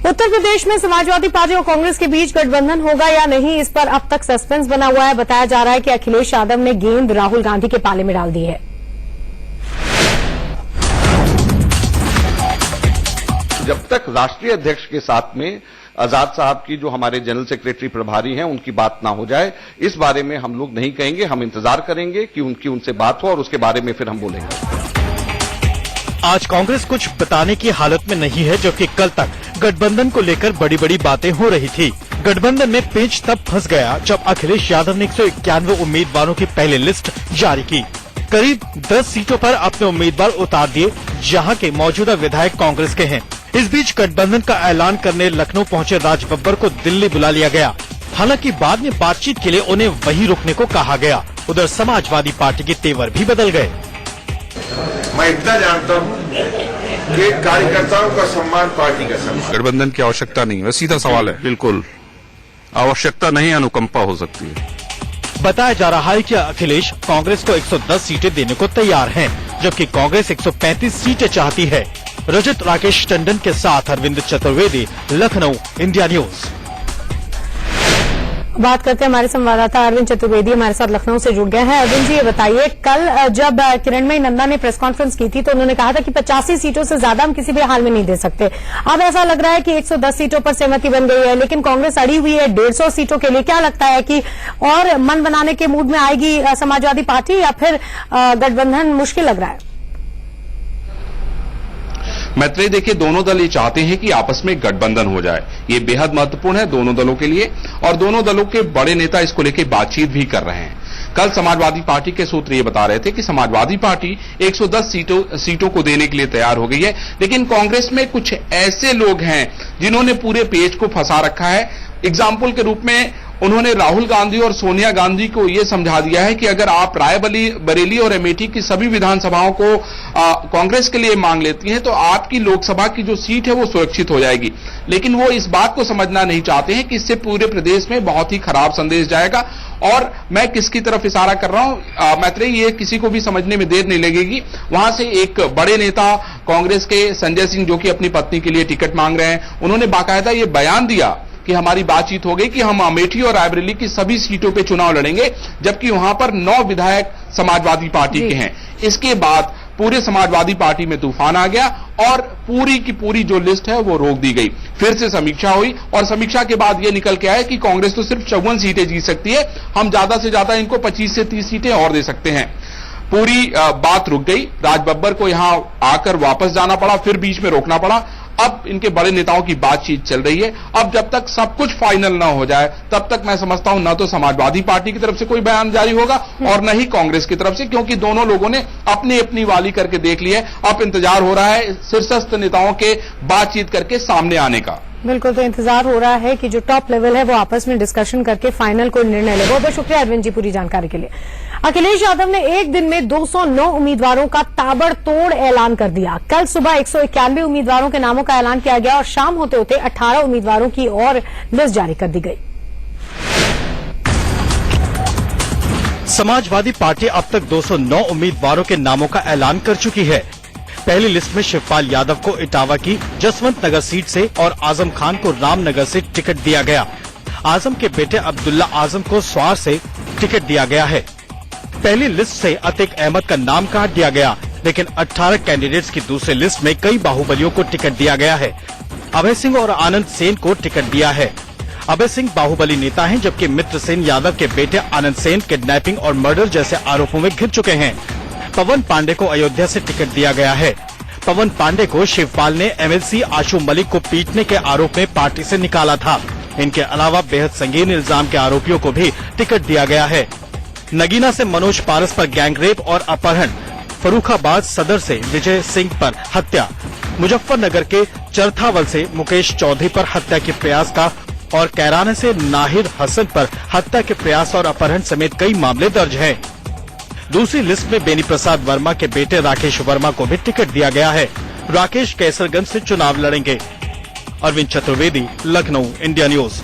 उत्तर प्रदेश में समाजवादी पार्टी और कांग्रेस के बीच गठबंधन होगा या नहीं, इस पर अब तक सस्पेंस बना हुआ है। बताया जा रहा है कि अखिलेश यादव ने गेंद राहुल गांधी के पाले में डाल दी है। जब तक राष्ट्रीय अध्यक्ष के साथ में आजाद साहब की जो हमारे जनरल सेक्रेटरी प्रभारी हैं उनकी बात ना हो जाए, इस बारे में हम लोग नहीं कहेंगे। हम इंतजार करेंगे कि उनसे बात हो और उसके बारे में फिर हम बोलेंगे। आज कांग्रेस कुछ बताने की हालत में नहीं है, जबकि कल तक गठबंधन को लेकर बड़ी बड़ी बातें हो रही थी। गठबंधन में पेंच तब फंस गया जब अखिलेश यादव ने 191 उम्मीदवारों की पहली लिस्ट जारी की। करीब 10 सीटों पर अपने उम्मीदवार उतार दिए, जहां के मौजूदा विधायक कांग्रेस के हैं। इस बीच गठबंधन का ऐलान करने लखनऊ पहुंचे राज बब्बर को दिल्ली बुला लिया गया। हालांकि बाद में बातचीत के लिए उन्हें वहीं रुकने को कहा गया। उधर समाजवादी पार्टी के तेवर भी बदल गए। मैं इतना जानता हूँ कि कार्यकर्ताओं का सम्मान पार्टी का सम्मान। गठबंधन की आवश्यकता नहीं है, सीधा सवाल है। बिल्कुल आवश्यकता नहीं, अनुकंपा हो सकती है। बताया जा रहा है कि अखिलेश कांग्रेस को 110 सीटें देने को तैयार हैं, जबकि कांग्रेस 135 सीटें चाहती है। रजत राकेश टंडन के साथ अरविंद चतुर्वेदी, लखनऊ, इंडिया न्यूज। बात करते हैं, हमारे संवाददाता अरविंद चतुर्वेदी हमारे साथ लखनऊ से जुड़ गए हैं। अरविंद जी, ये बताइए, कल जब किरणमयी नंदा ने प्रेस कॉन्फ्रेंस की थी तो उन्होंने कहा था कि 85 सीटों से ज्यादा हम किसी भी हाल में नहीं दे सकते। अब ऐसा लग रहा है कि 110 सीटों पर सहमति बन गई है, लेकिन कांग्रेस अड़ी हुई है 150 सीटों के लिए। क्या लगता है कि और मन बनाने के मूड में आएगी समाजवादी पार्टी या फिर गठबंधन मुश्किल लग रहा है? मैत्रेय, देखिए, दोनों दल ये चाहते हैं कि आपस में गठबंधन हो जाए। ये बेहद महत्वपूर्ण है दोनों दलों के लिए, और दोनों दलों के बड़े नेता इसको लेकर बातचीत भी कर रहे हैं। कल समाजवादी पार्टी के सूत्र ये बता रहे थे कि समाजवादी पार्टी 110 सीटों को देने के लिए तैयार हो गई है, लेकिन कांग्रेस में कुछ ऐसे लोग हैं जिन्होंने पूरे पेज को फंसा रखा है। एग्जाम्पल के रूप में उन्होंने राहुल गांधी और सोनिया गांधी को यह समझा दिया है कि अगर आप रायबरेली और अमेठी की सभी विधानसभाओं को कांग्रेस के लिए मांग लेती हैं तो आपकी लोकसभा की जो सीट है वो सुरक्षित हो जाएगी। लेकिन वो इस बात को समझना नहीं चाहते हैं कि इससे पूरे प्रदेश में बहुत ही खराब संदेश जाएगा। और मैं किसकी तरफ इशारा कर रहा हूं मैत्रेय, ये किसी को भी समझने में देर नहीं लगेगी। वहां से एक बड़े नेता कांग्रेस के संजय सिंह, जो कि अपनी पत्नी के लिए टिकट मांग रहे हैं, उन्होंने बाकायदा ये बयान दिया कि हमारी बातचीत हो गई कि हम अमेठी और रायबरेली की सभी सीटों पे चुनाव लड़ेंगे, जबकि वहां पर 9 विधायक समाजवादी पार्टी के हैं। इसके बाद पूरे समाजवादी पार्टी में तूफान आ गया और पूरी की पूरी जो लिस्ट है वो रोक दी गई। फिर से समीक्षा हुई और समीक्षा के बाद ये निकल के आया कि कांग्रेस तो सिर्फ 54 सीटें जीत सकती है, हम ज्यादा से ज्यादा इनको 25 से 30 सीटें और दे सकते हैं। पूरी बात रुक गई। राज बब्बर को यहां आकर वापस जाना पड़ा, फिर बीच में रोकना पड़ा। अब इनके बड़े नेताओं की बातचीत चल रही है। अब जब तक सब कुछ फाइनल ना हो जाए तब तक मैं समझता हूं न तो समाजवादी पार्टी की तरफ से कोई बयान जारी होगा और न ही कांग्रेस की तरफ से, क्योंकि दोनों लोगों ने अपनी अपनी वाली करके देख ली है। अब इंतजार हो रहा है शीर्षस्थ नेताओं के बातचीत करके सामने आने का। बिल्कुल, तो इंतजार हो रहा है कि जो टॉप लेवल है वो आपस में डिस्कशन करके फाइनल कोई निर्णय ले। बहुत बहुत शुक्रिया अरविंद जी पूरी जानकारी के लिए। अखिलेश यादव ने एक दिन में 209 उम्मीदवारों का ताबड़तोड़ ऐलान कर दिया। कल सुबह 191 उम्मीदवारों के नामों का ऐलान किया गया और शाम होते होते 18 उम्मीदवारों की और लिस्ट जारी कर दी गई। समाजवादी पार्टी अब तक 209 उम्मीदवारों के नामों का ऐलान कर चुकी है। पहली लिस्ट में शिवपाल यादव को इटावा की जसवंत नगर सीट से और आजम खान को रामनगर से टिकट दिया गया। आजम के बेटे अब्दुल्ला आजम को स्वार से टिकट दिया गया है। पहली लिस्ट से अतीक अहमद का नाम काट दिया गया, लेकिन 18 कैंडिडेट्स की दूसरी लिस्ट में कई बाहुबलियों को टिकट दिया गया है। अभय सिंह और आनंद सेन को टिकट दिया है। अभय सिंह बाहुबली नेता हैं, जबकि मित्र सेन यादव के बेटे आनंद सेन किडनैपिंग और मर्डर जैसे आरोपों में घिर चुके हैं। पवन पांडे को अयोध्या से टिकट दिया गया है। पवन पांडे को शिवपाल ने एमएलसी आशु मलिक को पीटने के आरोप में पार्टी से निकाला था। इनके अलावा बेहद संगीन इल्जाम के आरोपियों को भी टिकट दिया गया है। नगीना से मनोज पारस पर गैंगरेप और अपहरण, फर्रुखाबाद सदर से विजय सिंह पर हत्या, मुजफ्फरनगर के चरथावल से मुकेश चौधरी पर हत्या के प्रयास का और कैराना से नाहिद हसन पर हत्या के प्रयास और अपहरण समेत कई मामले दर्ज हैं। दूसरी लिस्ट में बेनी प्रसाद वर्मा के बेटे राकेश वर्मा को भी टिकट दिया गया है। राकेश कैसरगंज से चुनाव लड़ेंगे। Arvind Chaturvedi, Lucknow, India news.